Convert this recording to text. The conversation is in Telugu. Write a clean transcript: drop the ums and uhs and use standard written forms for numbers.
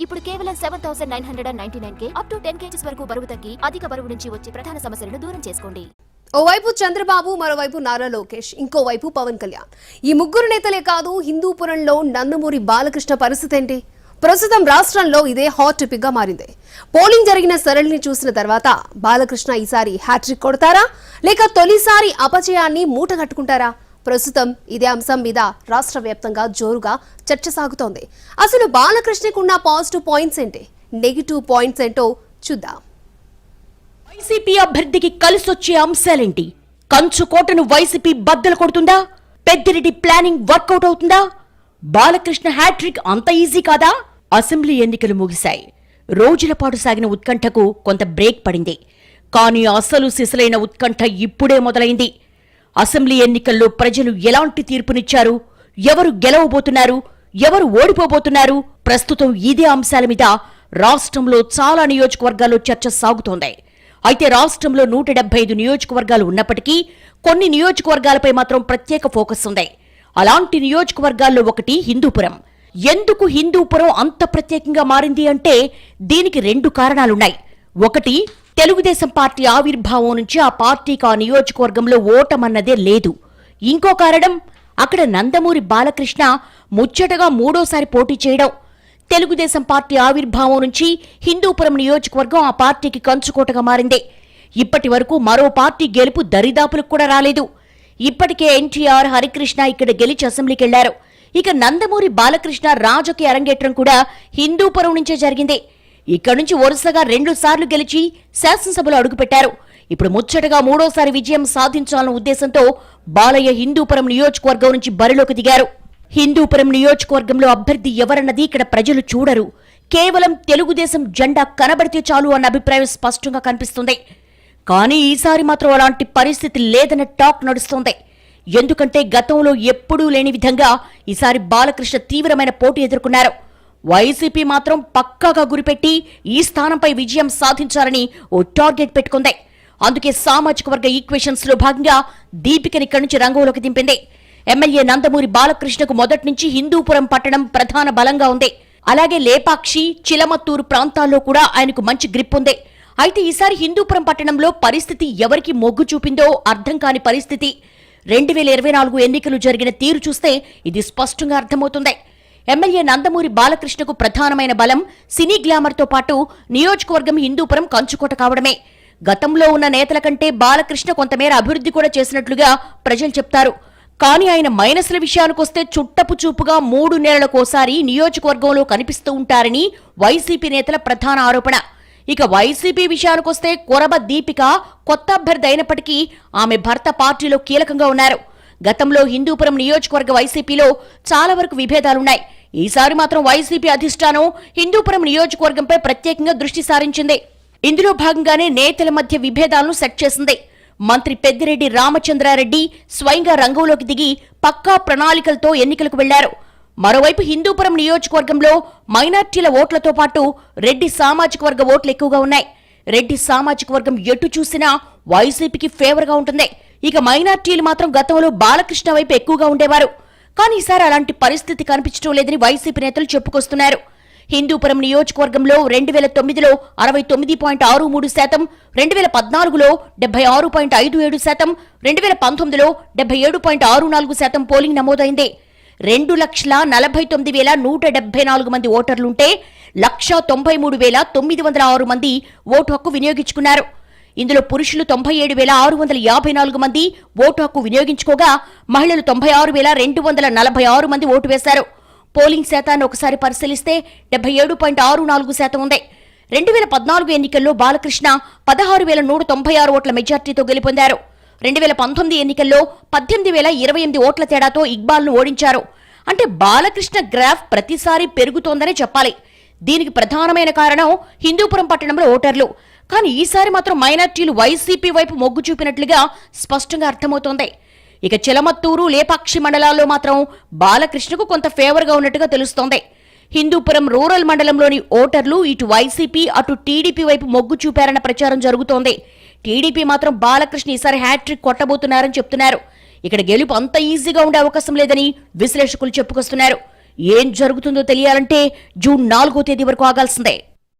ఇప్పుడు కేవలం 7,999 అప్ టు 10 kgs వరకు బరువు తగ్గి అధిక బరువు నుంచి వచ్చే ప్రధాన సమస్యలను దూరం చేసుకోండి. ఓవైపు చంద్రబాబు, మరోవైపు నారా లోకేష్, ఇంకోవైపు పవన్ కళ్యాణ్. ఈ ముగ్గురు నేతలే కాదు, హిందూపురంలో నందమూరి బాలకృష్ణ పరిస్థితి ఏంటి? ప్రస్తుతం రాష్ట్రంలో ఇదే హాట్ టాపిక్ గా మారింది. పోలింగ్ జరిగిన సరళిని చూసిన తర్వాత బాలకృష్ణ ఈసారి హ్యాట్రిక్ కొడతారా, లేక తొలిసారి అపజయాన్ని మూటగట్టుకుంటారా? ప్రస్తుతం ఇదే అంశం మీద రాష్ట్ర వ్యాప్తంగా జోరుగా చర్చ సాగుతోంది. అసలు బాలకృష్ణకున్న పాజిటివ్ పాయింట్స్ ఏంటి, నెగిటివ్ పాయింట్స్ ఏంటో చూద్దాం. వైసీపీ అభ్యర్థికి కలిసొచ్చే అంశాలేంటి? కంచుకోటను వైసీపీ బద్దలు కొడుతుందా? పెద్దిరెడ్డి ప్లానింగ్ వర్కౌట్ అవుతుందా? బాలకృష్ణ హ్యాట్రిక్ అంత ఈజీ కాదా? అసెంబ్లీ ఎన్నికలు ముగిశాయి. రోజుల పాటు సాగిన ఉత్కంఠకు కొంత బ్రేక్ పడింది. కానీ అసలు సిసలైన ఉత్కంఠ ఇప్పుడే మొదలైంది. అసెంబ్లీ ఎన్నికల్లో ప్రజలు ఎలాంటి తీర్పునిచ్చారు, ఎవరు గెలవబోతున్నారు, ఎవరు ఓడిపోబోతున్నారు? ప్రస్తుతం ఇదే అంశాల మీద రాష్ట్రంలో చాలా నియోజకవర్గాల్లో చర్చ సాగుతోంది. అయితే రాష్ట్రంలో 175 నియోజకవర్గాలు ఉన్నప్పటికీ కొన్ని నియోజకవర్గాలపై మాత్రం ప్రత్యేక ఫోకస్ ఉంది. అలాంటి నియోజకవర్గాల్లో ఒకటి హిందూపురం. ఎందుకు హిందూపురం అంత ప్రత్యేకంగా మారింది అంటే దీనికి 2 కారణాలున్నాయి. ఒకటి, తెలుగుదేశం పార్టీ ఆవిర్భావం నుంచి ఆ పార్టీకి ఆ నియోజకవర్గంలో ఓటమన్నదే లేదు. ఇంకో కారణం, అక్కడ నందమూరి బాలకృష్ణ ముచ్చటగా 3వ పోటీ చేయడం. తెలుగుదేశం పార్టీ ఆవిర్భావం నుంచి హిందూపురం నియోజకవర్గం ఆ పార్టీకి కంచుకోటగా మారింది. ఇప్పటి వరకు మరో పార్టీ గెలుపు దరిదాపులకు కూడా రాలేదు. ఇప్పటికే ఎన్టీఆర్, హరికృష్ణ ఇక్కడ గెలిచి అసెంబ్లీకి వెళ్లారు. ఇక నందమూరి బాలకృష్ణ రాజకీయ అరంగేట్రం కూడా హిందూపురం నుంచే జరిగింది. ఇక్కడి నుంచి వరుసగా 2 సార్లు గెలిచి శాసనసభలో అడుగుపెట్టారు. ఇప్పుడు ముచ్చటగా 3వ విజయం సాధించాలన్న ఉద్దేశంతో బాలయ్య హిందూపురం నియోజకవర్గం నుంచి బరిలోకి దిగారు. హిందూపురం నియోజకవర్గంలో అభ్యర్థి ఎవరన్నది ఇక్కడ ప్రజలు చూడరు. కేవలం తెలుగుదేశం జెండా కనబడితే చాలు అన్న అభిప్రాయం స్పష్టంగా కనిపిస్తుంది. కానీ ఈసారి మాత్రం అలాంటి పరిస్థితి లేదన్న టాక్ నడుస్తోంది. ఎందుకంటే గతంలో ఎప్పుడూ లేని విధంగా ఈసారి బాలకృష్ణ తీవ్రమైన పోటీ ఎదుర్కొన్నారు. వైసీపీ మాత్రం పక్కాగా గురిపెట్టి ఈ స్థానంపై విజయం సాధించాలని ఓ టార్గెట్ పెట్టుకుంది. అందుకే సామాజిక వర్గ ఈక్వేషన్స్ లో భాగంగా దీపికని ఇక్కడి నుంచి రంగంలోకి దింపింది. ఎమ్మెల్యే నందమూరి బాలకృష్ణకు మొదటి నుంచి హిందూపురం పట్టణం ప్రధాన బలంగా ఉంది. అలాగే లేపాక్షి, చిలమత్తూరు ప్రాంతాల్లో కూడా ఆయనకు మంచి గ్రిప్ ఉంది. అయితే ఈసారి హిందూపురం పట్టణంలో పరిస్థితి ఎవరికి మొగ్గు చూపిందో అర్థం కాని పరిస్థితి. 2024 ఎన్నికలు జరిగిన తీరు చూస్తే ఇది స్పష్టంగా అర్థమవుతుంది. ఎమ్మెల్యే నందమూరి బాలకృష్ణకు ప్రధానమైన బలం సినీ గ్లామర్తో పాటు నియోజకవర్గం హిందూపురం కంచుకోట కావడమే. గతంలో ఉన్న నేతల కంటే బాలకృష్ణ కొంతమేర అభివృద్ధి కూడా చేసినట్లుగా ప్రజలు చెప్తారు. కానీ ఆయన మైనస్ల విషయానికొస్తే చుట్టపు చూపుగా 3 నెలలకోసారి నియోజకవర్గంలో కనిపిస్తూ ఉంటారని వైసీపీ నేతల ప్రధాన ఆరోపణ. ఇక వైసీపీ విషయానికొస్తే కొరబ దీపిక కొత్త అభ్యర్థి అయినప్పటికీ ఆమె భర్త పార్టీలో కీలకంగా ఉన్నారు. గతంలో హిందూపురం నియోజకవర్గ వైసీపీలో చాలా వరకు విభేదాలున్నాయి. ఈసారి మాత్రం వైసీపీ అధిష్టానం హిందూపురం నియోజకవర్గంపై ప్రత్యేకంగా దృష్టి సారించింది. ఇందులో భాగంగానే నేతల మధ్య విభేదాలను సెట్ చేసింది. మంత్రి పెద్దిరెడ్డి రామచంద్రారెడ్డి స్వయంగా రంగంలోకి దిగి పక్కా ప్రణాళికలతో ఎన్నికలకు వెళ్లారు. మరోవైపు హిందూపురం నియోజకవర్గంలో మైనార్టీల ఓట్లతో పాటు రెడ్డి సామాజిక వర్గ ఓట్లు ఎక్కువగా ఉన్నాయి. రెడ్డి సామాజిక వర్గం ఎటు చూసినా వైసీపీకి ఫేవర్ గా ఉంటుంది. ఇక మైనార్టీలు మాత్రం గతంలో బాలకృష్ణ వైపు ఎక్కువగా ఉండేవారు. కానీ ఈసారి అలాంటి పరిస్థితి కనిపించడం లేదని వైసీపీ నేతలు చెప్పుకొస్తున్నారు. హిందూపురం నియోజకవర్గంలో 2009లో 69.63%, 2014లో 76.57%, 2019లో 77.64% పోలింగ్ నమోదైంది. 2,49,174 మంది ఓటర్లుంటే 1,93,906 మంది ఓటు హక్కు వినియోగించుకున్నారు. ఇందులో పురుషులు 97,654 మంది ఓటు హక్కు వినియోగించుకోగా మహిళలు 96,246 మంది ఓటు వేశారు. పోలింగ్ శాతాన్ని ఒకసారి పరిశీలిస్తే 77.64% ఉంది. 2014 ఎన్నికల్లో బాలకృష్ణ 16,196 ఓట్ల మెజార్టీతో గెలుపొందారు. 2019 ఎన్నికల్లో 18,028 ఓట్ల తేడాతో ఇక్బాల్ను ఓడించారు. అంటే బాలకృష్ణ గ్రాఫ్ ప్రతిసారి పెరుగుతోందనే చెప్పాలి. దీనికి ప్రధానమైన కారణం హిందూపురం పట్టణంలో ఓటర్లు. కానీ ఈసారి మాత్రం మైనార్టీలు వైసీపీ వైపు మొగ్గు చూపినట్లుగా స్పష్టంగా అర్థమవుతోంది. ఇక చిలమత్తూరు, లేపాక్షి మండలాల్లో మాత్రం బాలకృష్ణకు కొంత ఫేవర్గా ఉన్నట్టుగా తెలుస్తోంది. హిందూపురం రూరల్ మండలంలోని ఓటర్లు ఇటు వైసీపీ అటు టీడీపీ వైపు మొగ్గు చూపారన్న ప్రచారం జరుగుతోంది. టీడీపీ మాత్రం బాలకృష్ణ ఈసారి హ్యాట్రిక్ కొట్టబోతున్నారని చెప్తున్నారు. ఇక్కడ గెలుపు అంత ఈజీగా ఉండే అవకాశం లేదని విశ్లేషకులు చెప్పుకొస్తున్నారు. ఏం జరుగుతుందో తెలియాలంటే జూన్ 4వ తేదీ వరకు ఆగాల్సిందే.